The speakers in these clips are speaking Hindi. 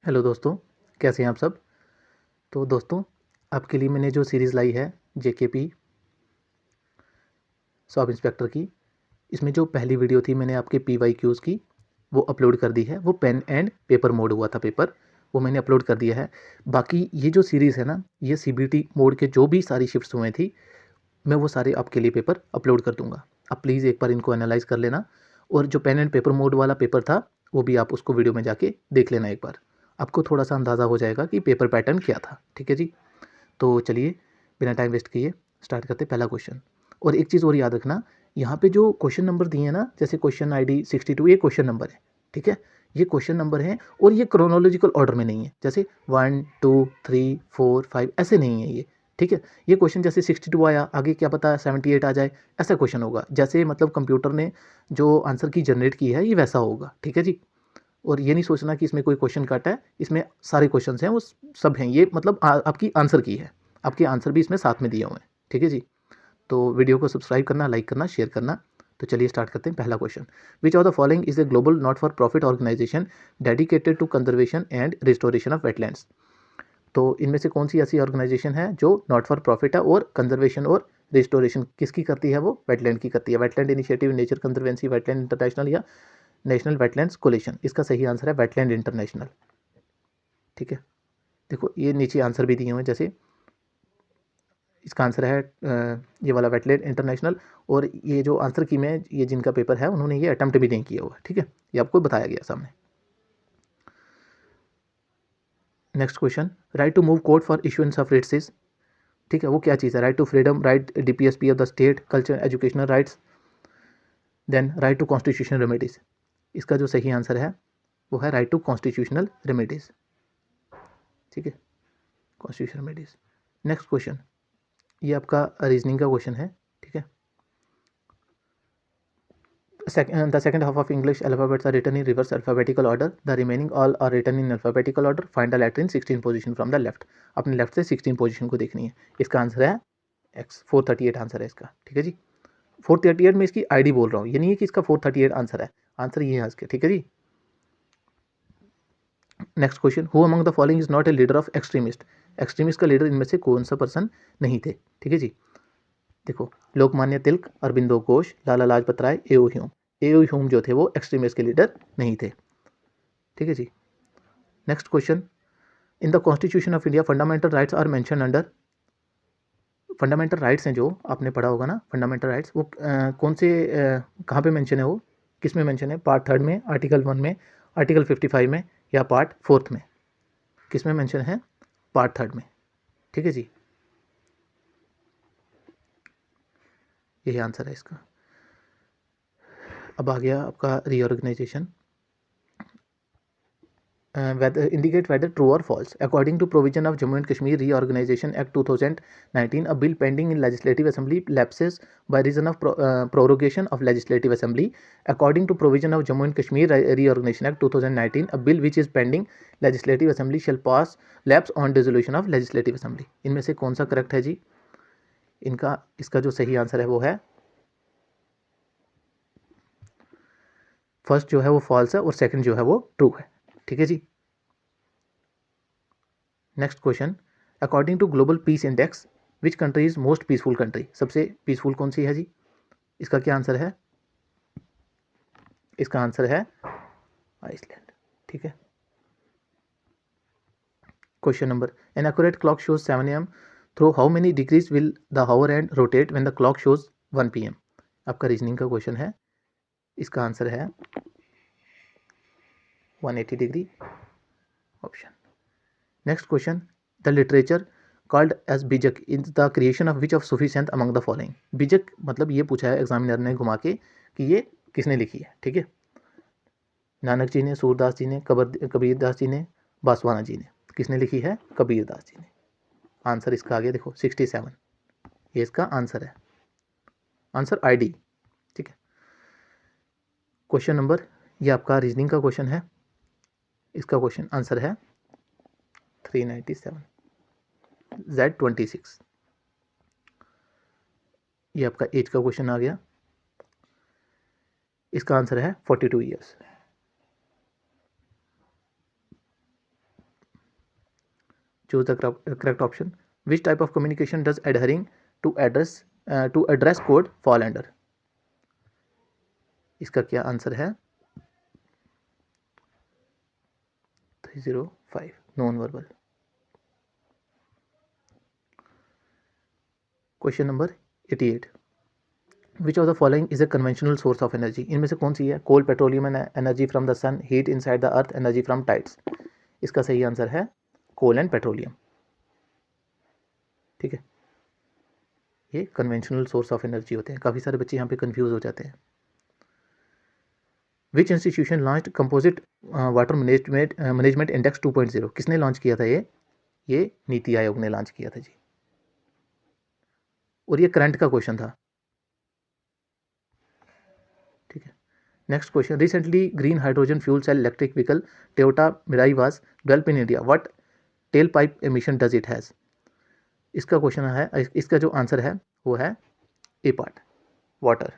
हेलो दोस्तों, कैसे हैं आप सब। तो दोस्तों, आपके लिए मैंने जो सीरीज़ लाई है जेकेपी सब इंस्पेक्टर की, इसमें जो पहली वीडियो थी मैंने आपके PYQs की वो अपलोड कर दी है। वो पेन एंड पेपर मोड हुआ था पेपर, वो मैंने अपलोड कर दिया है। बाकी ये जो सीरीज़ है ना, ये CBT मोड के जो भी सारी शिफ्ट्स हुए थी, मैं वो सारे आपके लिए पेपर अपलोड कर दूंगा। आप प्लीज़ एक बार इनको एनालाइज कर लेना, और जो पेन एंड पेपर मोड वाला पेपर था वो भी आप उसको वीडियो में जाके देख लेना एक बार। आपको थोड़ा सा अंदाज़ा हो जाएगा कि पेपर पैटर्न क्या था। ठीक है जी। तो चलिए बिना टाइम वेस्ट किए स्टार्ट करते पहला क्वेश्चन। और एक चीज़ और याद रखना, यहाँ पे जो क्वेश्चन नंबर दिए हैं ना, जैसे क्वेश्चन ID 62, ये क्वेश्चन नंबर है। ठीक है, ये क्वेश्चन नंबर है और ये क्रोनोलॉजिकल ऑर्डर में नहीं है, जैसे 1 2 3 4 5 ऐसे नहीं है ये। ठीक है, ये क्वेश्चन जैसे 62 आया, आगे क्या पता 78 आ जाए, ऐसा क्वेश्चन होगा। जैसे मतलब कंप्यूटर ने जो आंसर की जनरेट की है ये वैसा होगा। ठीक है जी। और ये नहीं सोचना कि इसमें कोई क्वेश्चन कट है, इसमें सारे क्वेश्चन हैं वो सब हैं। ये मतलब आपकी आंसर की है, आपके आंसर भी इसमें साथ में दिए हुए हैं। ठीक है जी। तो वीडियो को सब्सक्राइब करना, लाइक करना, शेयर करना। तो चलिए स्टार्ट करते हैं। पहला question, which of the following is a global not for profit organisation dedicated to conservation and restoration of wetlands. तो इनमें से कौन सी ऐसी ऑर्गेनाइजेशन है जो नॉट फॉर प्रॉफिट है और कंजर्वेशन और रिस्टोरेशन किसकी करती है? वो वेटलैंड की करती है। Wetland initiative, nature conservancy, wetland international या नेशनल वेटलैंड्स कोलिशन। इसका सही आंसर है वेटलैंड इंटरनेशनल। ठीक है, देखो ये नीचे आंसर भी दिए हुए हैं। जैसे इसका आंसर है ये वाला वेटलैंड इंटरनेशनल। और ये जो आंसर की में ये जिनका पेपर है उन्होंने ये अटेम्प्ट भी नहीं किया हुआ। ठीक है, ये आपको बताया गया सामने। Next question, right to move court for issuance of writs is. ठीक है, वो क्या चीज़ है? Right to freedom, right DPSP of the state, culture educational rights, then right to constitutional remedies. इसका जो सही आंसर है वो है राइट टू कॉन्स्टिट्यूशनल रेमेडीज। ठीक है, कॉन्स्टिट्यूशनल रेमेडीज। नेक्स्ट क्वेश्चन, ये आपका रीजनिंग का क्वेश्चन है। ठीक है, the second half of English alphabets are written in reverse alphabetical order. The remaining all are written in alphabetical order. Find the letter in 16 position from the left. अपने लेफ्ट से 16 पोजीशन को देखनी है। इसका आंसर है X, 438 आंसर है इसका। ठीक है जी, 438 में इसकी ID बोल रहा हूँ, ये नहीं है कि इसका 438 आंसर है। आंसर ये है इसके। ठीक है जी। Next question, who among the following is not a leader of extremist. Extremist का लीडर इनमें से कौन सा पर्सन नहीं थे? ठीक है जी। देखो, लोकमान्य तिलक, अरबिंदो घोष, लाला लाजपत राय, एओ ह्यूम। एओ ह्यूम जो थे वो एक्सट्रीमिस्ट के लीडर नहीं थे। ठीक है जी। Next question, in the constitution of India fundamental rights are mentioned under. Fundamental rights हैं जो आपने पढ़ा होगा ना, फंडामेंटल राइट्स, वो कौन से कहाँ पे मेंशन है? वो किस में मेंशन है? पार्ट 3 में, आर्टिकल 1 में, आर्टिकल 55 में, या पार्ट 4 में? किस में मेंशन है? पार्ट 3 में। ठीक है जी, यही आंसर है इसका। अब आ गया आपका reorganisation. Whether indicate whether true or false. According to provision of Jammu and Kashmir Reorganization Act 2019, a bill pending in Legislative Assembly lapses by reason of prorogation of Legislative Assembly. According to provision of Jammu and Kashmir Reorganization Act 2019, a bill which is pending Legislative Assembly shall pass lapse on dissolution of Legislative Assembly. इनमें से कौन सा करेक्ट है जी? इनका इसका जो सही आंसर है वो है फर्स्ट जो है वो फॉल्स है और सेकंड जो है वो ट्रू है। ठीक है जी। Next question, according to global peace index which country is most peaceful country. सबसे पीसफुल कौन सी है जी? इसका क्या आंसर है? इसका आंसर है आइसलैंड। ठीक है। Question number, an accurate clock shows 7 AM through how many degrees will the hour hand rotate when the clock shows 1 PM। आपका रीजनिंग का क्वेश्चन है। इसका आंसर है 180 degree, option. Next question, the literature called as Bijak in the creation of which of Sufi saint among the following. Bijak मतलब ये पूछा है एग्जामिनर ने घुमा के कि ये किसने लिखी है। ठीक है, नानक जी ने, सूरदास जी ने, कबीरदास जी ने, बासवाना जी ने। किसने लिखी है? कबीरदास जी ने। आंसर इसका आ गया, देखो 67, ये इसका आंसर है। Answer ID। ठीक है। क्वेश्चन नंबर, ये आपका रीजनिंग का क्वेश्चन है। इसका क्वेश्चन आंसर है 397, Z26। ये आपका एज का क्वेश्चन आ गया। इसका आंसर है 42 years. Choose the correct option. Which type of communication does adhering to address code fall under. इसका क्या आंसर है? 305 non verbal. Question number 88. Which of the following is a conventional source of energy. इनमें से कौन सी है? Coal, petroleum and energy from the sun, heat inside the earth, energy from tides. इसका सही आंसर है कोल एंड पेट्रोलियम. ठीक है, ये कन्वेंशनल सोर्स ऑफ एनर्जी होते हैं. काफ़ी सारे बच्चे यहाँ पे कंफ्यूज हो जाते हैं. विच institution launch composite water management index 2.0. किसने लॉन्च किया था ये नीति आयोग ने लॉन्च किया था जी. और ये करंट का क्वेश्चन था. ठीक है, next question. Recently green hydrogen fuel cell electric vehicle Toyota Mirai was develop in India. What tail pipe emission does it has. इसका क्वेश्चन है, इसका जो आंसर है वो है A part, water.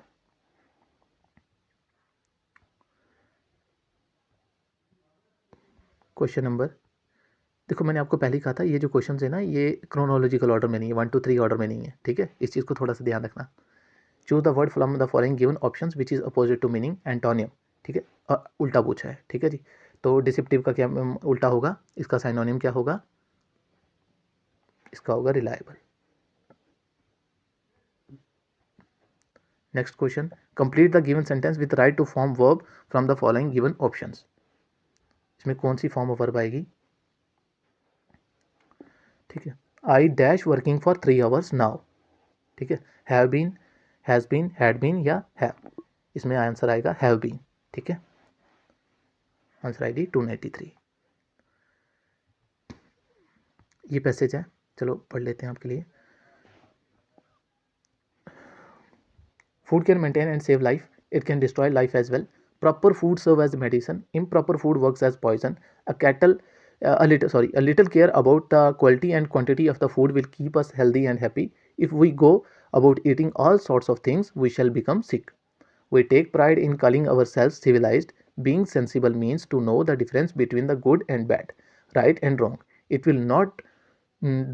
Question number, देखो मैंने आपको पहले ही कहा था ये जो क्वेश्चन है ना ये क्रोनोलॉजिकल ऑर्डर में नहीं है, 1 2 3 ऑर्डर में नहीं है. ठीक है, इस चीज़ को थोड़ा सा ध्यान रखना. Choose the word from the following given options which is opposite to meaning antonym. ठीक है, उल्टा पूछा है. ठीक है जी, तो डिसिप्टिव का क्या उल्टा होगा, इसका साइनोनिम क्या होगा? इसका होगा reliable. Next question. Complete the given sentence with right to form verb from the following given options. इसमें कौन सी फॉर्म ऑफ वर्ब आएगी? ठीक है, I dash working for 3 hours now. ठीक है, have been, has been, had been या हैव. इसमें आंसर आएगा हैव बीन. ठीक है, आंसर आईडी 293. ये पैसेज है, चलो पढ़ लेते हैं आपके लिए. Food can maintain and save life, it can destroy life as well. Proper food serve as medicine, improper food works as poison. A little care about the quality and quantity of the food will keep us healthy and happy. If we go about eating all sorts of things, we shall become sick. We take pride in calling ourselves civilized. Being sensible means to know the difference between the good and bad, right and wrong. It will not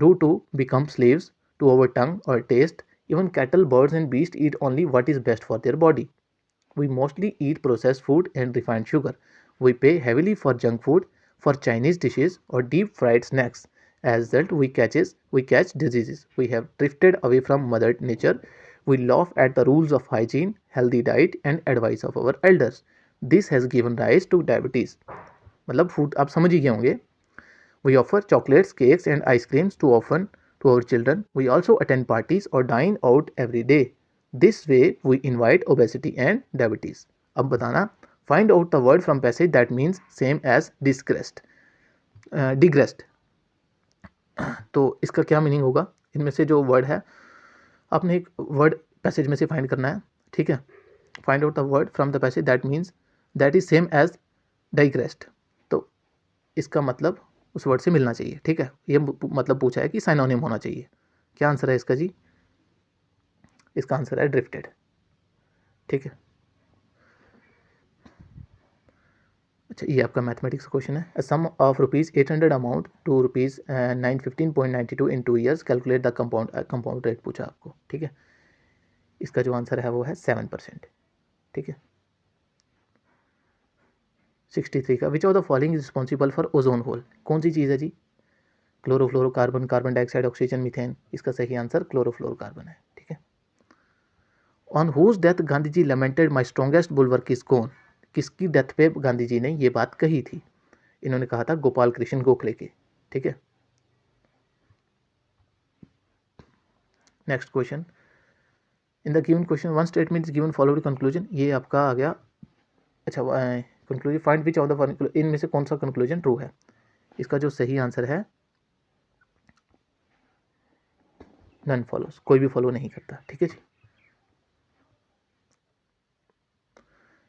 do to become slaves to our tongue or taste. Even cattle, birds, and beasts eat only what is best for their body. We mostly eat processed food and refined sugar. We pay heavily for junk food, for Chinese dishes or deep fried snacks. As a result, we catch diseases. We have drifted away from Mother Nature. We laugh at the rules of hygiene, healthy diet, and advice of our elders. This has given rise to diabetes. मतलब फूड आप समझ ही गए होंगे. We offer chocolates, cakes, and ice creams too often to our children. We also attend parties or dine out every day. This way we invite obesity and diabetes. अब बताना, find out the word from passage that means same as digressed. Digressed. तो इसका क्या मीनिंग होगा? इनमें से जो वर्ड है आपने एक वर्ड पैसेज में से फाइंड करना है. ठीक है, find out the word from the passage that means that is same as digressed. तो इसका मतलब उस वर्ड से मिलना चाहिए. ठीक है, ये मतलब पूछा है कि साइनोनिम होना चाहिए. क्या आंसर है इसका जी? इसका आंसर है ड्रिफ्टेड. ठीक है, अच्छा ये आपका मैथमेटिक्स क्वेश्चन है. A sum of ₹800 amount to ₹915.92 in 2 years, calculate the compound rate पूछा आपको. ठीक है, इसका जो आंसर है वो है 7%. ठीक है, 63 का. Which of the following is responsible for ozone hole. कौन सी चीज़ है जी? Chlorofluorocarbon, carbon dioxide, oxygen, methane. इसका सही आंसर क्लोरोफ्लोरोकार्बन है. ठीक है. On whose death Gandhi ji lamented my strongest bulwark is कौन. किसकी डेथ पे गांधी जी ने ये बात कही थी? इन्होंने कहा था गोपाल कृष्ण गोखले के. ठीक है, next question. In the given question one statement is given followed conclusion. ये आपका आ गया. अच्छा, conclusion. Find which of the इनमें से कौन सा कंक्लूजन ट्रू है. इसका जो सही आंसर है नन फॉलोज, कोई भी फॉलो नहीं करता. ठीक है जी.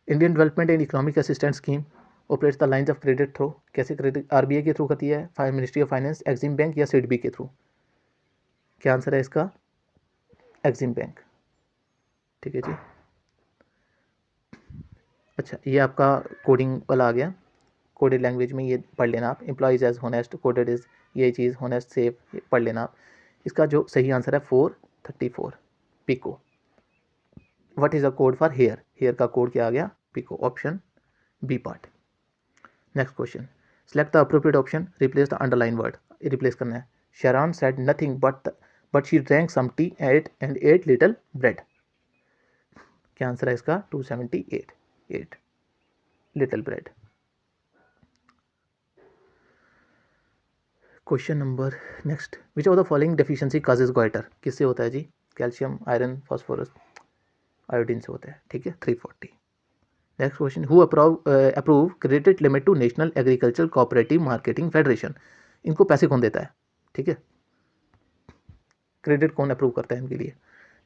Indian development and economic assistance scheme operates the lines of credit through. कैसे क्रेडिट? आरबीआई के थ्रू करती है, ministry of finance, Exim bank या सिडबी के थ्रू. क्या आंसर है इसका? Exim bank. ठीक है जी. अच्छा, ये आपका कोडिंग वाला आ गया. कोडेड लैंग्वेज में ये पढ़ लेना आप, employees as honest, coded is ये चीज़, होनेस्ट सेफ पढ़ लेना आप। इसका जो सही आंसर है 434 pico. What is the code for hair, hair का कोड क्या आ गया, pico, option B part. Next question, select the appropriate option, replace the underline word, replace करना है। Sharan said nothing but she drank some tea and ate little bread. क्या आंसर है इसका, 278 8 little bread. Question number next, which of the following deficiency causes goiter, किससे होता है जी, कैल्शियम, आयरन, फास्फोरस, आयोडीन से होता है, ठीक है, 340। Next question, who approve credit limit to national agriculture cooperative marketing federation, इनको पैसे कौन देता है, ठीक है, क्रेडिट कौन अप्रूव करता है इनके लिए,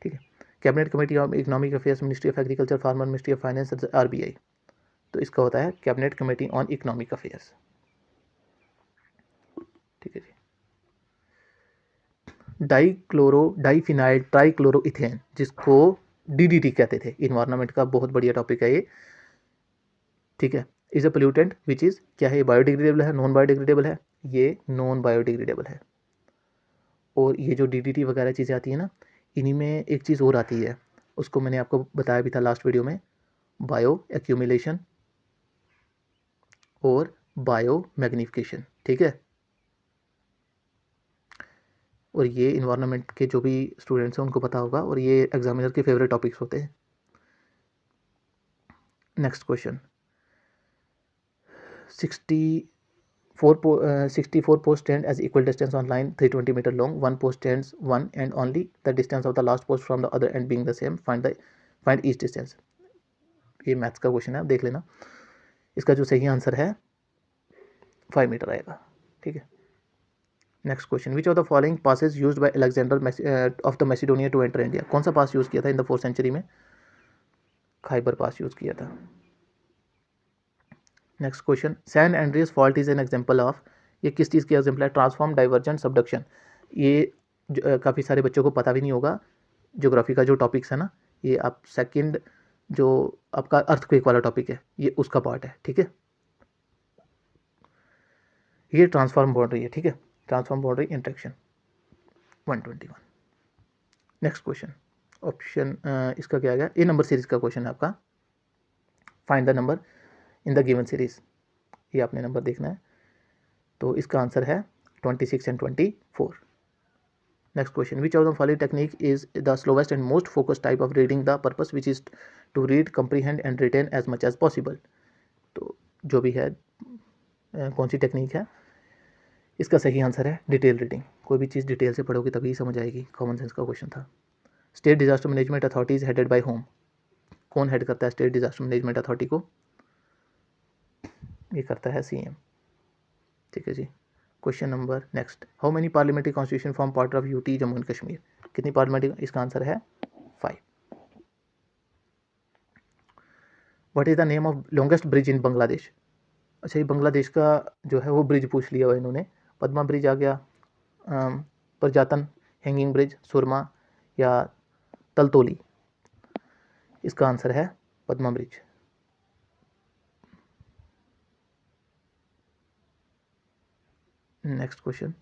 ठीक है। Cabinet committee of economic affairs, ministry of agriculture, farmer, ministry of finance, RBI. तो इसका होता है cabinet committee on economic affairs, ठीक है जी। डाइफिनाइल ट्राइक्लोरोइथेन, जिसको डीडीटी कहते थे, इन्वायरमेंट का बहुत बढ़िया टॉपिक है ये, ठीक है। Is a pollutant which is, क्या है, बायोडिग्रेडेबल है, नॉन बायोडिग्रेडेबल है, ये नॉन बायोडिग्रेडेबल है। और ये जो डीडीटी वगैरह चीज़ें आती हैं ना, इन्हीं में एक चीज़ और आती है, उसको मैंने आपको बताया भी था लास्ट वीडियो में, बायो एक्यूमुलेशन और बायो मैग्निफिकेशन, ठीक है। और ये इन्वायरमेंट के जो भी स्टूडेंट्स हैं उनको पता होगा, और ये एग्जामिनर के फेवरेट टॉपिक्स होते हैं। Next question, 64 post stand as equal distance on line 320 meter long, one post stands one and only the distance of the last post from the other end being the same, find each distance। ये मैथ्स का क्वेश्चन है, आप देख लेना। इसका जो सही आंसर है 5 मीटर आएगा, ठीक है। Next question, which of the following passes used by Alexander of the Macedonia to enter India, कौन सा पास यूज़ किया था इन द 4th सेंचुरी में, खाइबर पास यूज़ किया था। Next question, San Andreas fault is an example of, ये किस चीज़ की एग्जांपल है, ट्रांसफॉर्म, डाइवर्जेंट, सबडक्शन। ये काफ़ी सारे बच्चों को पता भी नहीं होगा, ज्योग्राफी का जो टॉपिक्स है ना, ये आप सेकंड जो आपका अर्थक्वेक वाला टॉपिक है, ये उसका पार्ट है, ठीक है। ये ट्रांसफॉर्म बाउंड्री है, ठीक है, transform boundary interaction 121। Next question, option इसका क्या आ गया, ए नंबर सीरीज का क्वेश्चन है आपका, find the number in the given series, ये आपने नंबर देखना है। तो इसका आंसर है 26 and 24। Next question, which of the following technique is the slowest and most focused type of reading, the purpose which is to read, comprehend and retain as much as possible. तो जो भी है कौन सी टेक्निक है, इसका सही आंसर है डिटेल रीडिंग। कोई भी चीज़ डिटेल से पढ़ोगे तभी समझ आएगी, कॉमन सेंस का क्वेश्चन था। State disaster management authority is headed by home, कौन हेड करता है स्टेट डिजास्टर मैनेजमेंट अथॉरिटी को, ये करता है सीएम, ठीक है जी। Question number next, how many parliamentary constitution form part of UT Jammu and Kashmir, कितनी पार्लियामेंट्री, इसका आंसर है 5। What is the name of longest bridge in Bangladesh, अच्छा ये बांग्लादेश का जो है वो ब्रिज पूछ लिया हुआ इन्होंने, पद्मा ब्रिज आ गया, परजातन, हैंगिंग ब्रिज, सुरमा या तलतोली, इसका आंसर है Padma bridge. Next question,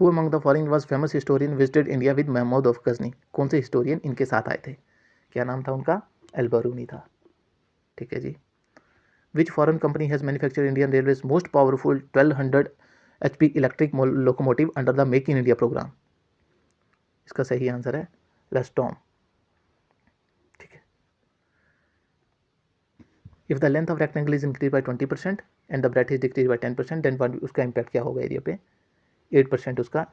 who among the following was famous historian visited India with Mahmud of Ghazni, कौन से हिस्टोरियन इनके साथ आए थे, क्या नाम था उनका, अलबरूनी था, ठीक है जी। Which foreign company has manufactured Indian railways most powerful 1200 HP electric locomotive under the make in India program, इसका सही आंसर है लेस्टॉम, ठीक है। If the length of rectangle is increase by 20% and the breadth is decrease by 10%, then उसका इम्पैक्ट क्या होगा एरिया पे, 8% उसका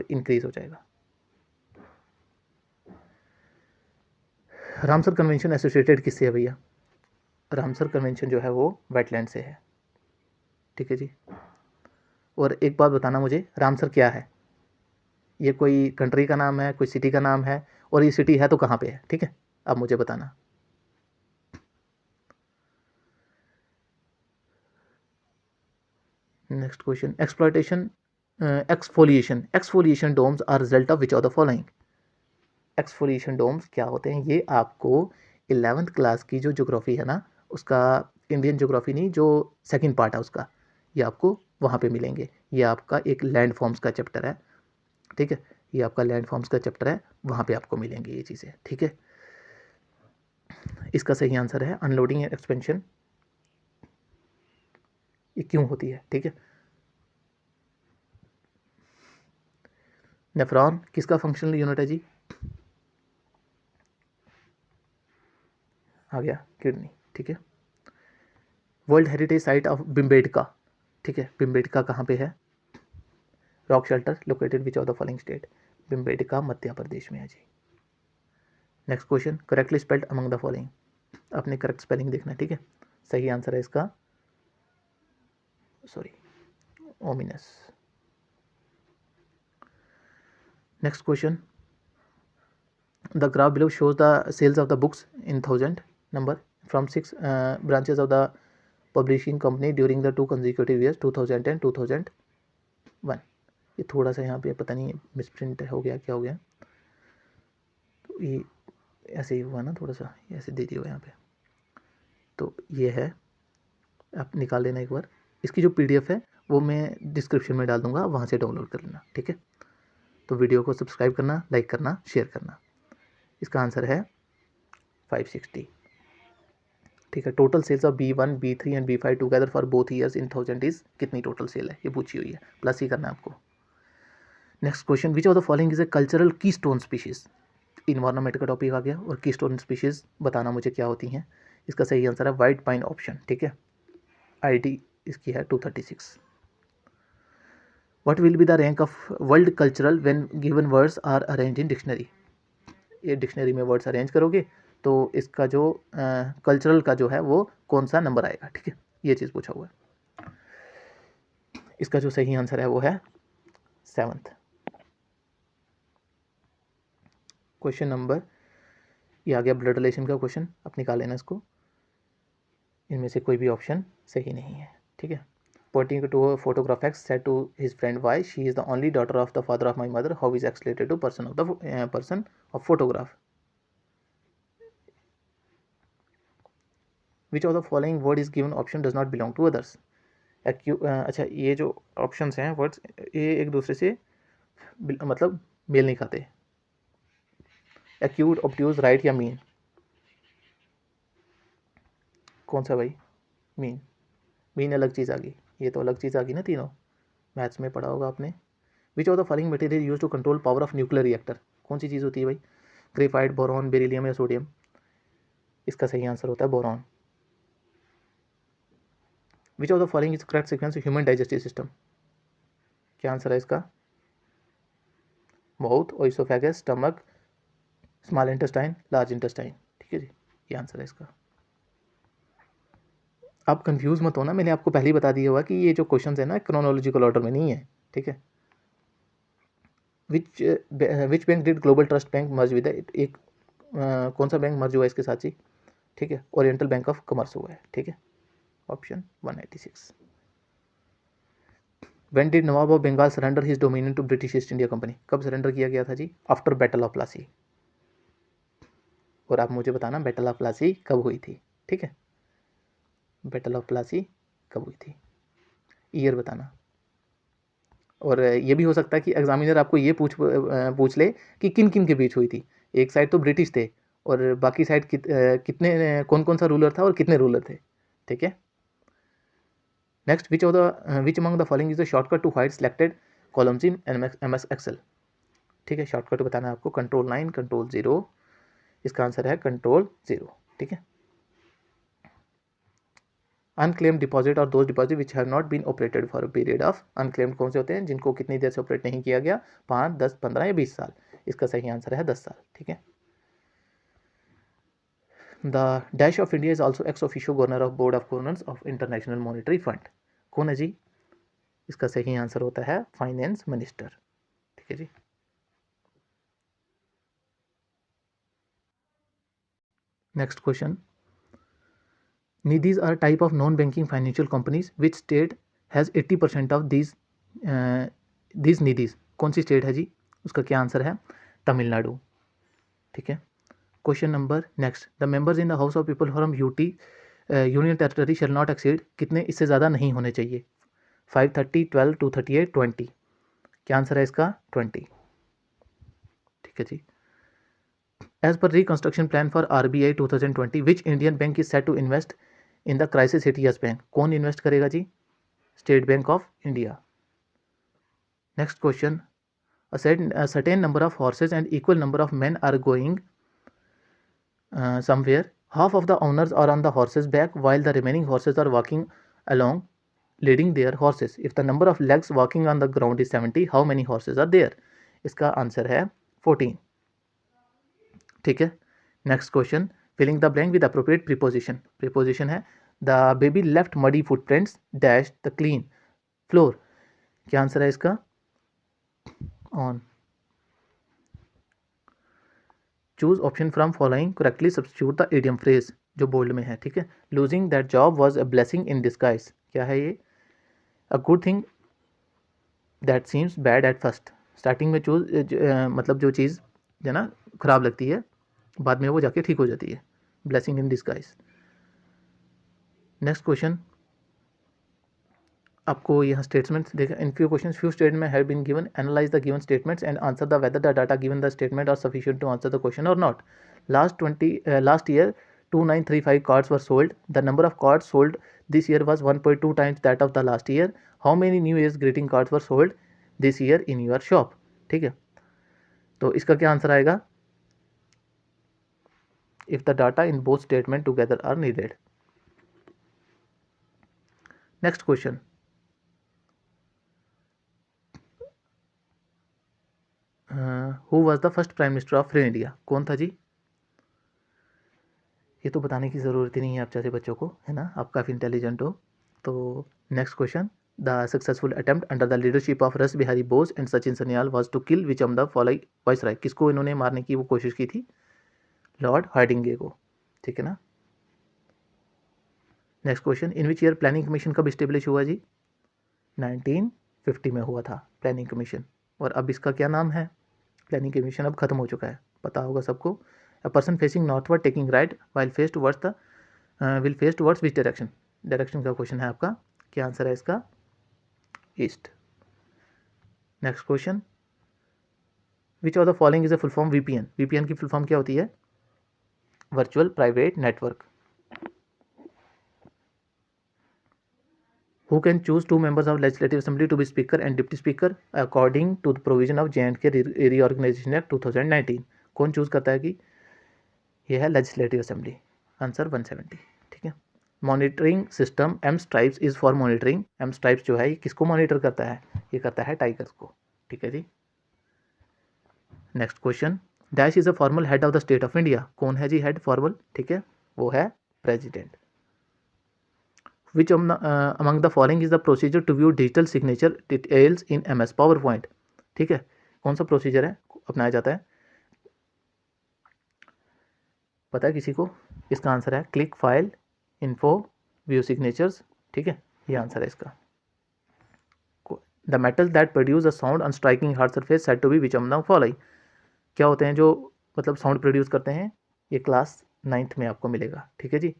इंक्रीज हो जाएगा। रामसर कन्वेंशन एसोसिएटेड किससे है भैया, रामसर कन्वेंशन जो है वो वेटलैंड से है, ठीक है जी। और एक बात बताना मुझे, रामसर क्या है, ये कोई कंट्री का नाम है, कोई सिटी का नाम है, और ये सिटी है तो कहाँ पे है, ठीक है, अब मुझे बताना। Next question, exploitation exfoliation domes are result of which of the following, exfoliation domes क्या होते हैं, ये आपको 11th क्लास की जो ज्योग्राफी है ना उसका इंडियन ज्योग्राफी नहीं, जो सेकंड पार्ट है उसका, ये आपको वहाँ पे मिलेंगे। ये आपका एक लैंड फॉर्म्स का चैप्टर है, ठीक है, ये आपका लैंड फॉर्म्स का चैप्टर है, वहाँ पे आपको मिलेंगे ये चीज़ें, ठीक है। इसका सही आंसर है अनलोडिंग एंड एक्सपेंशन, ये क्यों होती है, ठीक है। नेफ्रॉन किसका फंक्शनल यूनिट है जी? आ गया किडनी, ठीक है। World heritage site of Bhimbetka, ठीक है, भिमबेटका कहाँ पे है? Rock shelter located which of the following state? Bhimbetka Madhya Pradesh में है जी। Next question, correctly spelled among the following, अपने करेक्ट स्पेलिंग देखना, ठीक है। सही आंसर है इसका, sorry, ominous. Next question, the graph below shows the sales of the books in thousand number from 6 branches of the publishing company during the 2 consecutive years 2000 and 2001। ये थोड़ा सा यहाँ पे पता नहीं मिसप्रिंट हो गया, क्या हो गया, तो ये ऐसे ही हुआ ना, थोड़ा सा ऐसे दे दिया यहाँ पे, तो ये है, आप निकाल लेना एक बार। इसकी जो PDF है वो मैं डिस्क्रिप्शन में डाल दूंगा, वहाँ से डाउनलोड कर लेना, ठीक है। तो वीडियो को सब्सक्राइब करना, लाइक करना, शेयर करना। इसका आंसर है 560, ठीक है। Total sales of B1 B3 and B5 together for both years in thousand is कितनी टोटल सेल है, ये पूछी हुई है, प्लस ही करना है आपको। Next question, which of the following is a cultural की स्टोन स्पीशीज? इन्वायरमेंट का टॉपिक आ गया, और की स्टोन स्पीशीज बताना मुझे क्या होती हैं। इसका सही आंसर है वाइट पाइन ऑप्शन, ठीक है। ID इसकी है 236। What will be the rank of word cultural when given words are arrange in dictionary? ये डिक्शनरी में वर्ड्स अरेंज करोगे तो इसका जो कल्चरल का जो है वो कौन सा नंबर आएगा, ठीक है, ये चीज़ पूछा हुआ है। इसका जो सही आंसर है वो है 7th। क्वेश्चन नंबर, ये आ गया ब्लड रिलेशन का क्वेश्चन, आप निकाल लेना इसको। इनमें से कोई भी ऑप्शन सही नहीं है, ठीक है। Pointing to a photograph, X said to his friend, "Why? She is the only daughter of the father of my mother. How is X related to person of the person of photograph? Which of the following word is given option does not belong to others?" अच्छा, ये जो ऑप्शंस हैं वर्ड्स, ये एक दूसरे से मतलब मेल नहीं खाते। एक्यूट, ऑब्ट्यूज, राइट या मीन? कौन सा भाई? मीन। मीन अलग चीज़ आ गई, ये तो अलग चीज़ आ गई ना, तीनों मैथ्स में पढ़ा होगा आपने। Which of the following material use to control power of nuclear reactor? कौन सी चीज़ होती है भाई? ग्रेफाइट, बोरॉन, बेरिलियम या सोडियम? इसका सही आंसर होता है boron. Which of the following is correct sequence human digestive system? क्या आंसर है इसका? Mouth, oesophagus, stomach, small intestine, large intestine, ठीक है जी, ये आंसर है इसका। आप कंफ्यूज मत होना, मैंने आपको पहले ही बता दिया हुआ कि ये जो क्वेश्चन है ना क्रोनोलॉजिकल ऑर्डर में नहीं है, ठीक है। Which bank did global trust bank merge with? एक कौन सा बैंक मर्ज हुआ है इसके साथ ही, ठीक है, ओरिएंटल बैंक ऑफ कॉमर्स हुआ है, ठीक है, option 186। When did nawab of Bengal surrender his dominion to British East India company? कब सरेंडर किया गया था जी? After battle of Plassey. और आप मुझे बताना बैटल ऑफ प्लासी कब हुई थी, ठीक है, बैटल ऑफ प्लासी कब हुई थी, ईयर बताना। और ये भी हो सकता है कि एग्जामिनर आपको ये पूछ ले कि किन किन के बीच हुई थी। एक साइड तो ब्रिटिश थे और बाकी साइड कितने कौन कौन सा रूलर था और कितने रूलर थे, ठीक है। Next, which among the following is the shortcut to hide selected columns in MS Excel? ठीक है, शॉर्टकट बताना है आपको, कंट्रोल 9, कंट्रोल 0, इसका आंसर है कंट्रोल 0, ठीक है। अनक्लेम्ड डिपॉजिट और those deposit which have not been operated for a period of, unclaimed कौन से होते हैं? जिनको कितनी देर से ऑपरेट नहीं किया गया, 5, 10, 15 या 20 साल। इसका सही आंसर है 10 साल, ठीक है। The dash of India is also ex officio governor of board of governors of international monetary fund? कौन है जी? इसका सही आंसर होता है फाइनेंस मिनिस्टर, ठीक है जी। Next question, Nidhis are type of non banking financial companies which state has 80% of these Nidhis? कौन सी स्टेट है जी? उसका क्या आंसर है? तमिलनाडु, ठीक है। Question number next, the members in the house of people from UT union territory shall not exceed, कितने इससे ज़्यादा नहीं होने चाहिए, 530, 12, 238, 20। क्या आंसर है इसका? 20। ठीक है जी। As per reconstruction plan for RBI 2020 which Indian bank is set to invest in the crisis hit Yes bank? कौन इन्वेस्ट करेगा जी? State Bank of India. Next question, a certain number of horses and equal number of men are going somewhere. Half of the owners are on the horse's back while the remaining horses are walking along leading their horses. If the number of legs walking on the ground is 70, how many horses are there? इसका आंसर है 14। ठीक है। Next question, filling the blank with appropriate preposition. Preposition है the baby left muddy footprints dash the clean floor. क्या आंसर है इसका? On. Choose option from following correctly substitute the idiom phrase, जो बोल्ड में है। ठीक है। Losing that job was a blessing in disguise. क्या है ये? A good thing that seems bad at first. Starting में मतलब जो चीज़ है ना खराब लगती है, बाद में वो जाके ठीक हो जाती है। Blessing in disguise. Next question, आपको यहाँ स्टेटमेंट्स देखा। In few statement have been given, analyse the given statements and answer the whether the data given the statement are sufficient to answer the question और not. Last year 2935 cards were sold. The number of cards sold this year was 1.2 times that of the last year. How many New Year's greeting cards were sold this year in your shop? ठीक है, तो इसका क्या आंसर आएगा? If the data in both statement together are needed. Next question. Who was the first prime minister of free India? कौन था जी? ये तो बताने की ज़रूरत ही नहीं है आप जैसे बच्चों को, है ना, आप काफ़ी इंटेलिजेंट हो। तो next question, the successful attempt under the leadership of Ras Bihari Bose and Sachin Sanyal was to kill which of the following viceroy. किसको इन्होंने मारने की वो कोशिश की थी? लॉर्ड हार्डिंगे को। ठीक है ना। Next question, in which year planning commission कब इस्टेब्लिश हुआ जी? 1950 में हुआ था प्लानिंग कमीशन। और अब इसका क्या नाम है? प्लानिंग कमीशन अब खत्म हो चुका है, पता होगा सबको। A person facing northward taking right while face towards the will face towards which direction? Direction का क्वेश्चन है आपका। क्या आंसर है इसका? East. Next question, which of the following is a full form VPN? VPN की फुल फॉर्म क्या होती है? Virtual private network. Who can choose two members of Legislative Assembly to be Speaker and Deputy Speaker according to the provision of J&K Reorganization Act 2019? कौन चूज करता है कि यह है लेजिस्लेटिव असेंबली? आंसर 170। ठीक है। Monitoring system M stripes is for monitoring. M stripes जो है ये किसको मॉनिटर करता है? ये करता है टाइगर्स को। ठीक है जी। Next question, dash is a formal head of the state of India. कौन है जी हेड फॉर्मल? ठीक है, वो है president. Which among the following is the procedure to view digital signature details in MS PowerPoint? ठीक है, कौन सा प्रोसीजर है अपनाया जाता है? पता है किसी को? इसका आंसर है click file info view signatures. ठीक है, ये आंसर है इसका। The metal that produce a sound on striking hard surface said to be which among the following? क्या होते हैं जो मतलब साउंड प्रोड्यूस करते हैं? ये क्लास 9th में आपको मिलेगा। ठीक है जी।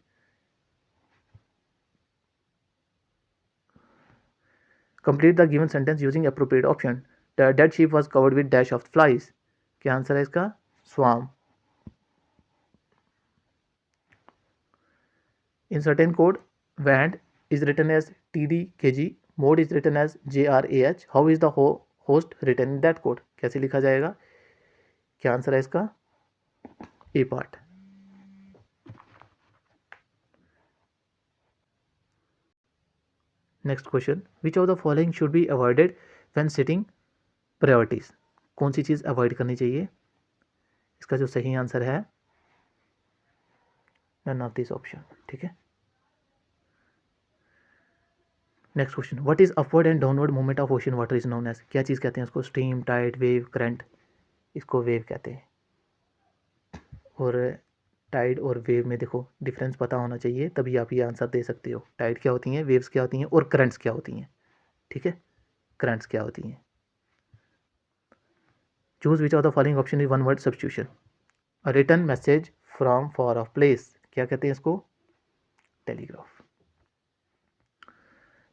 Complete the given sentence using appropriate option. The dead sheep was covered with dash of flies. क्या आंसर है इसका? Swarm. In certain code, WAND is written as TDKG, mode is written as JRAH. How is the host written in that code? कैसे लिखा जाएगा? क्या आंसर है इसका? A part. Next question, which of the following should be avoided when setting priorities? कौन सी चीज़ अवॉइड करनी चाहिए? इसका जो सही आंसर है नन ऑफ दिस ऑप्शन। ठीक है। Next question, what is upward and downward movement of ocean water is known as? क्या चीज़ कहते हैं उसको? Stream, tide, wave, current. इसको वेव कहते हैं। और टाइड और वेव में देखो डिफरेंस पता होना चाहिए, तभी आप ये आंसर दे सकते हो। टाइड क्या होती हैं, वेव्स क्या होती हैं, और करंट्स क्या होती हैं। ठीक है, करंट्स क्या होती हैं। Choose which of the following option is one word substitution. Return message from far off place, क्या कहते हैं इसको? Telegraph.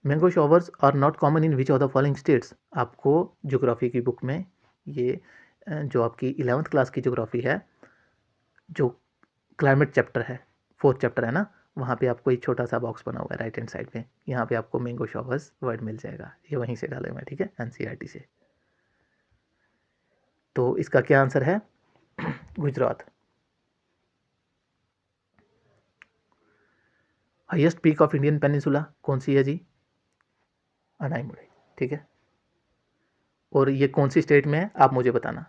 Mango showers are not common in which of the following states. आपको ज्योग्राफी की बुक में ये जो आपकी 11th क्लास की ज्योग्राफी है, जो क्लाइमेट चैप्टर है, 4th चैप्टर है ना, वहाँ पे आपको एक छोटा सा बॉक्स बना हुआ है राइट हैंड साइड पे, यहाँ पे आपको मैंगो शॉवर्स वर्ड मिल जाएगा, ये वहीं से डाले हुए हैं, ठीक है, एनसीईआरटी से। तो इसका क्या आंसर है? Gujarat. Highest peak of Indian peninsula कौन सी है जी? अनाईमुड़ी, ठीक है। और ये कौन सी स्टेट में है आप मुझे बताना।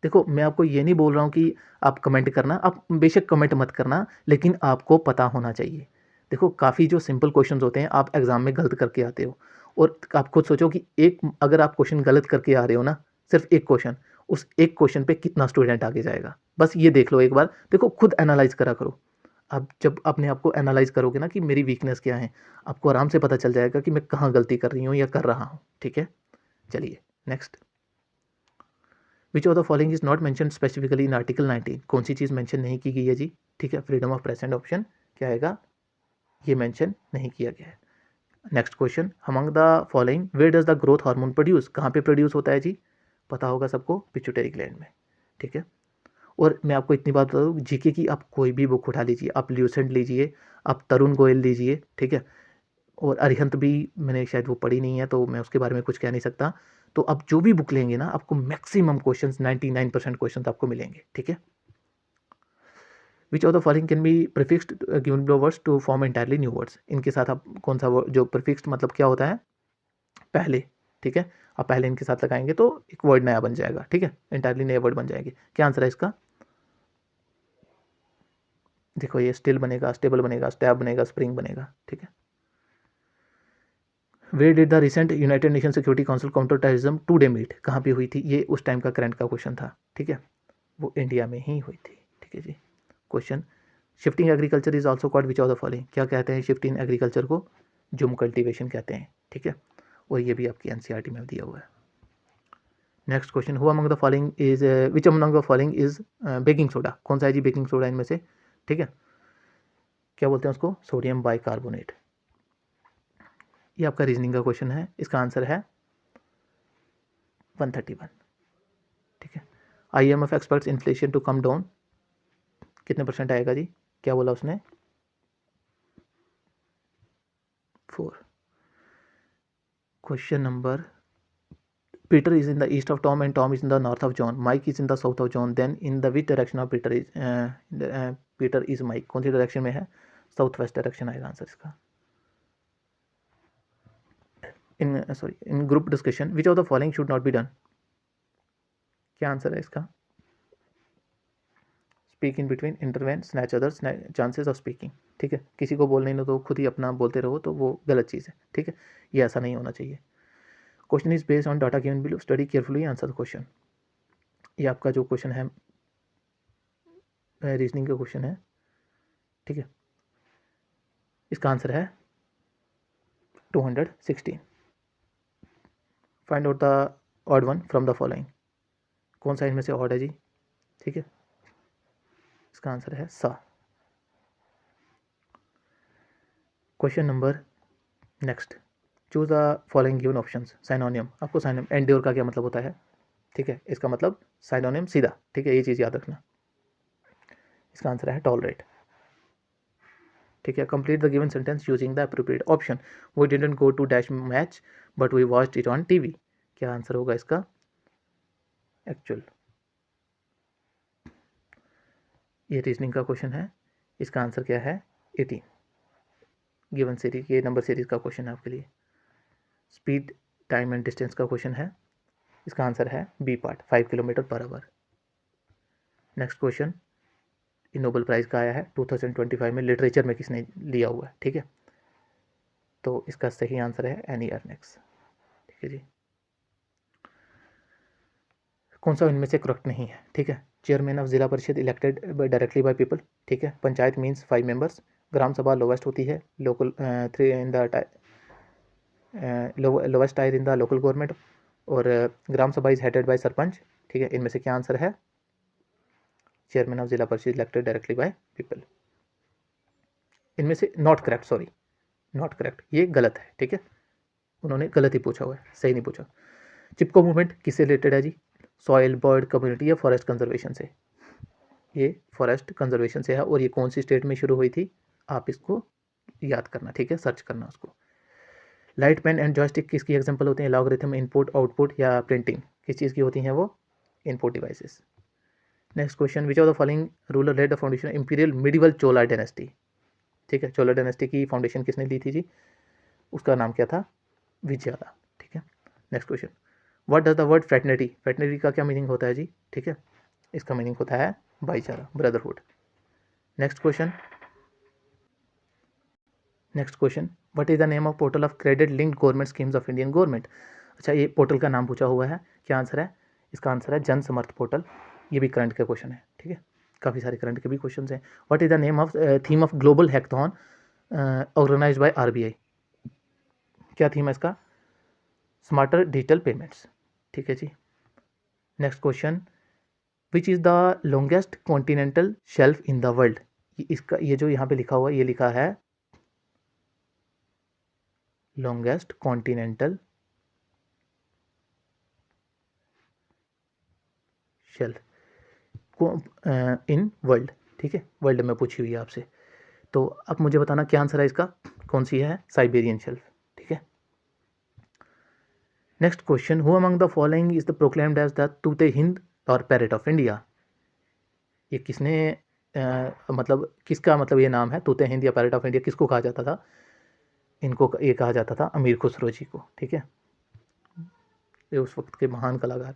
देखो मैं आपको ये नहीं बोल रहा हूँ कि आप कमेंट करना, आप बेशक कमेंट मत करना, लेकिन आपको पता होना चाहिए। देखो काफ़ी जो सिंपल क्वेश्चंस होते हैं आप एग्ज़ाम में गलत करके आते हो, और आप खुद सोचो कि एक अगर आप क्वेश्चन गलत करके आ रहे हो ना, सिर्फ एक क्वेश्चन, उस एक क्वेश्चन पे कितना स्टूडेंट आगे जाएगा, बस ये देख लो एक बार। देखो खुद एनालाइज करा करो। आप जब अपने आप को एनालाइज करोगे ना कि मेरी वीकनेस क्या है, आपको आराम से पता चल जाएगा कि मैं कहाँ गलती कर रही हूँ या कर रहा हूँ, ठीक है। चलिए next. Which of the following is not mention specifically in article 19। कौन सी चीज़ मेंशन नहीं की गई है जी? ठीक है, freedom of press and option क्या आएगा? ये मेंशन नहीं किया गया है। Next question, among the following where does the growth hormone produce? कहाँ पे प्रोड्यूस होता है जी? पता होगा सबको, पिट्यूटरी ग्लैंड में, ठीक है। और मैं आपको इतनी बात बता दूँ, जीके की आप कोई भी बुक उठा लीजिए, आप ल्यूसेंट लीजिए, आप तरुण गोयल लीजिए, ठीक है, और अरिहंत भी मैंने शायद वो पढ़ी नहीं है तो मैं उसके बारे में कुछ कह नहीं सकता। तो आप जो भी बुक लेंगे ना, आपको मैक्सिमम क्वेश्चंस 99% क्वेश्चंस आपको मिलेंगे, ठीक है। Which of the following can be prefixed given below words to form entirely new words? इनके साथ आप कौन सा जो प्रीफिक्स्ड मतलब क्या होता है? पहले, ठीक है, आप पहले इनके साथ लगाएंगे तो एक वर्ड नया बन जाएगा, ठीक है, एंटायरली नए वर्ड बन जाएंगे। क्या आंसर है इसका? देखो ये स्टिल बनेगा, स्टेबल बनेगा, स्टैब बनेगा, स्प्रिंग बनेगा, ठीक है। Where did the recent United Nation Security Council counter terrorism today meet? कहाँ पे हुई थी? ये उस टाइम का करंट का क्वेश्चन था, ठीक है, वो इंडिया में ही हुई थी, ठीक है जी। Question, shifting agriculture is also called which of the following? क्या कहते हैं शिफ्टिंग एग्रीकल्चर को? जुम कल्टीवेशन कहते हैं, ठीक है, और ये भी आपकी एनसीईआरटी में दिया हुआ है। Next question, who among the following is which among the following is baking soda? कौन सा है जी बेकिंग सोडा इनमें से? ठीक है, क्या बोलते हैं उसको? Sodium bicarbonate. ये आपका रीजनिंग का क्वेश्चन है, इसका आंसर है 131, ठीक है। IMF experts inflation to come down, कितने परसेंट आएगा जी? क्या बोला उसने? 4। Question number, Peter is in the east of Tom and Tom is in the north of John. Mike is in the south of John. Then in the which direction of Peter is Peter is Mike? कौन सी डायरेक्शन में है? साउथ वेस्ट डायरेक्शन आएगा आंसर इसका। In group discussion which of the following should not be done? क्या आंसर है इसका? Speak in between, intervene, snatch others, chances of speaking, ठीक है। किसी को बोलने नहीं तो खुद ही अपना बोलते रहो तो वो गलत चीज़ है, ठीक है, ये ऐसा नहीं होना चाहिए। Question is based on data given below, study carefully answer the question. ये आपका जो क्वेश्चन है रीजनिंग का क्वेश्चन है, ठीक है, इसका आंसर है 216। Find out the odd one from the following. कौन सा इनमें से ऑड है जी? ठीक है, इसका आंसर है सा। Question number next, choose the following given options. Synonym, आपको साइनोनियम, एंड्योर का क्या मतलब होता है? ठीक है, इसका मतलब साइनोनियम सीधा, ठीक है, ये चीज़ याद रखना। इसका आंसर है टॉलरेट, ठीक है। Complete the given sentence using the appropriate option. We didn't go to dash match but we watched it on TV. क्या आंसर होगा इसका? एक्चुअल। ये रीजनिंग का क्वेश्चन है, इसका आंसर क्या है? 18। गिवन सीरीज, ये नंबर सीरीज का क्वेश्चन है आपके लिए। स्पीड, टाइम एंड डिस्टेंस का क्वेश्चन है, इसका आंसर है B part, 5 kilometre per hour. Next question, ये नोबेल प्राइज़ का आया है 2025 में, लिटरेचर में किसने लिया हुआ है, ठीक है, तो इसका सही आंसर है एनी अर्नेक्स, ठीक है जी। कौन सा इनमें से करेक्ट नहीं है? ठीक है, चेयरमैन ऑफ जिला परिषद इलेक्टेड डायरेक्टली बाय पीपल, ठीक है। Panchayat means 5 members. ग्राम सभा लोवेस्ट होती है, local 3 in the lowest tyre in the local government, और ग्राम सभा इज हेडेड बाय सरपंच, ठीक है। इनमें से क्या आंसर है? चेयरमैन ऑफ जिला परिषद इलेक्टेड डायरेक्टली बाय पीपल। इनमें से not correct, sorry not correct, ये गलत है, ठीक है, उन्होंने गलत ही पूछा हुआ है, सही नहीं पूछा। चिपको मूवमेंट किससे रिलेटेड है जी? सॉइल, बर्ड कम्युनिटी या फॉरेस्ट कंजर्वेशन से? ये फॉरेस्ट कंजर्वेशन से है। और ये कौन सी स्टेट में शुरू हुई थी? आप इसको याद करना, ठीक है, सर्च करना उसको। लाइट पेन एंड जॉयस्टिक किसकी एग्जांपल होते हैं? लॉगरिथम, इनपुट, आउटपुट या प्रिंटिंग, किस चीज़ की होती हैं वो? Input devices. Next question, which of the following ruler led the foundation imperial medieval Chola dynasty? ठीक है, चोला डायनेस्टी की फाउंडेशन किसने ली थी जी? उसका नाम क्या था? विजयाला, ठीक है। Next question, what does the word fraternity, fraternity का क्या मीनिंग होता है जी? ठीक है, इसका मीनिंग होता है भाईचारा, brotherhood. Next question, what is the name of portal of credit linked government schemes of Indian government? अच्छा, ये पोर्टल का नाम पूछा हुआ है, क्या आंसर है? इसका आंसर है जन समर्थ पोर्टल। ये भी करंट का क्वेश्चन है, ठीक है, काफ़ी सारे करंट के भी क्वेश्चन हैं। What is the name of theme of global hackathon organized by RBI? क्या थीम है इसका? स्मार्टर डिजिटल पेमेंट्स, ठीक है जी। Next question, which is the longest continental shelf in the world? इसका ये जो यहाँ पे लिखा हुआ है, ये लिखा है longest continental shelf in world, ठीक है, वर्ल्ड में पूछी हुई है आपसे। तो अब मुझे बताना क्या आंसर है इसका, कौन सी है? साइबेरियन शेल्फ, ठीक है। Next question, who among the following is the proclaimed as the Tuti Hind or parrot of India? ये किसने मतलब किसका मतलब ये नाम है तूते हिंद या पैरेट ऑफ इंडिया? किसको कहा जाता था? इनको ये कहा जाता था अमीर खुसरो जी को, ठीक है, ये उस वक्त के महान कलाकार।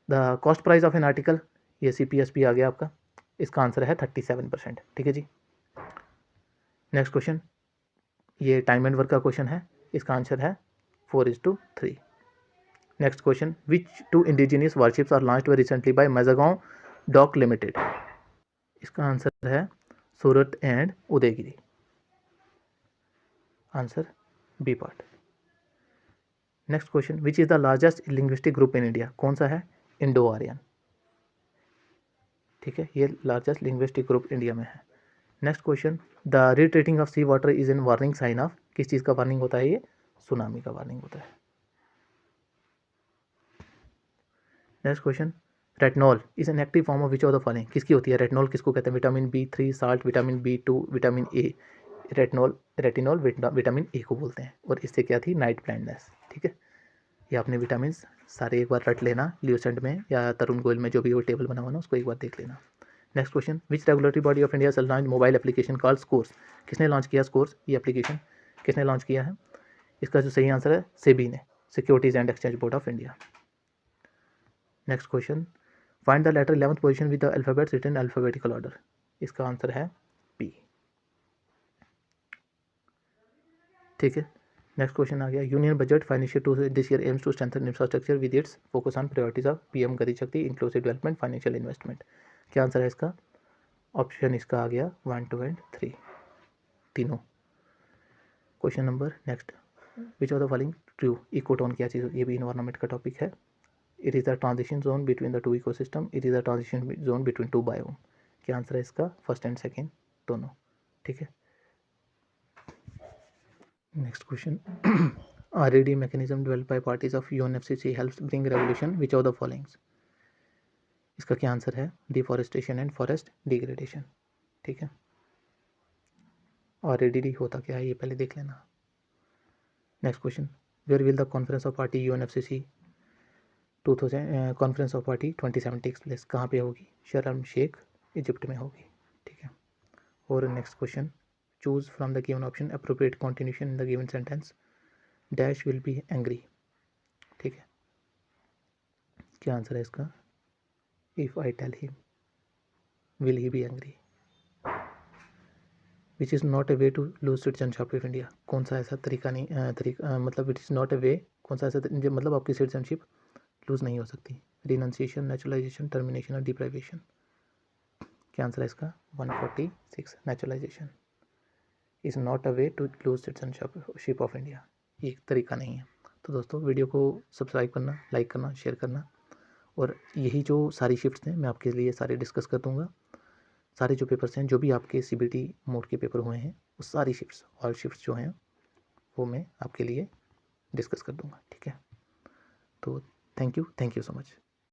The cost price of an article, ये CPSP आ गया आपका, इसका आंसर है 37%, ठीक है जी। नेक्स्ट क्वेश्चन, ये टाइम एंड वर्क का क्वेश्चन है, इसका आंसर है 4:3। Next question, which two indigenous warships are launched recently by Mazagon dock limited? इसका आंसर है Surat and Udaygiri, answer B part. Next question, which is the largest linguistic group in India? कौन सा है? इंडो आर्यन, ठीक है, ये लार्जेस्ट लिंग्विस्टिक ग्रुप इंडिया में है। Next question, the retreating of sea water is an warning sign of, किस चीज़ का वार्निंग होता है? ये सुनामी का वार्निंग होता है। Next question, retinol is an active form of which of the following, किसकी होती है? रेटनॉल किसको कहते हैं? Vitamin B3 salt, vitamin B2, vitamin A. Retinol vitamin A को बोलते हैं, और इससे क्या थी? नाइट ब्लाइंडनेस, ठीक है। ये आपने विटामिन सारे एक बार रट लेना, ल्यूसेंट में या तरुण गोयल में जो भी वो टेबल बना हुआ ना, उसको एक बार देख लेना। Next question, which regulatory body of India launch mobile application called scores? किसने लॉन्च किया स्कोर्स? ये एप्लीकेशन किसने लॉन्च किया है? इसका जो सही आंसर है सेबी ने, securities and exchange board of India. Next question, find the letter 11th position with the alphabets written alphabetical order? इसका आंसर है पी, ठीक है। नेक्स्ट क्वेश्चन आ गया, union budget financial to this year aims to strengthen infrastructure with its focus on priorities of PM गति शक्ति, इंक्लूसिव डेवलपमेंट, फाइनेंशियल इन्वेस्टमेंट। क्या आंसर है इसका? ऑप्शन इसका आ गया 1, 2 एंड 3, तीनों। Question number next, which of the following true? Ecotone क्या चीज़? ये भी इन्वायरमेंट का टॉपिक है। It is the transition zone between the two ecosystem, it is the transition zone between two biome. क्या आंसर है इसका? फर्स्ट एंड सेकेंड दोनों, ठीक है। Next question, RAD mechanism developed by parties of UNFCCC helps bring revolution, which of the followings? इसका क्या आंसर है? डिफॉरेस्टेशन एंड फॉरेस्ट डिग्रेडेशन, ठीक है। RAD होता क्या है ये पहले देख लेना। Next question, where will the conference of party UNFCCC 2000 conference of party 27 takes place? कहाँ पे होगी? शर्म शेख इजिप्ट में होगी, ठीक है। और next question, choose from the given option appropriate continuation in the given sentence, dash will be angry, ठीक है। क्या आंसर है इसका? If I tell him will he be angry, which is not a way to lose citizenship of India? कौन सा ऐसा तरीका नहीं मतलब विच इज़ नॉट ए वे, कौन सा ऐसा मतलब आपकी सिटीजनशिप लूज नहीं हो सकती? रिनंसिएशन, नेचुरलाइजेशन, टर्मिनेशन और डिप्राइवेशन। क्या आंसर है इसका? 146, naturalisation is not a way to lose citizenship of India, ये एक तरीका नहीं है। तो दोस्तों वीडियो को सब्सक्राइब करना, लाइक करना, शेयर करना, और यही जो सारी शिफ्ट्स हैं मैं आपके लिए सारे डिस्कस कर दूँगा। सारे जो पेपर्स हैं, जो भी आपके CBT मोड के पेपर हुए हैं, वो सारी शिफ्ट्स, ऑल शिफ्ट्स जो हैं वो मैं आपके लिए डिस्कस कर दूँगा, ठीक है। तो थैंक यू सो मच।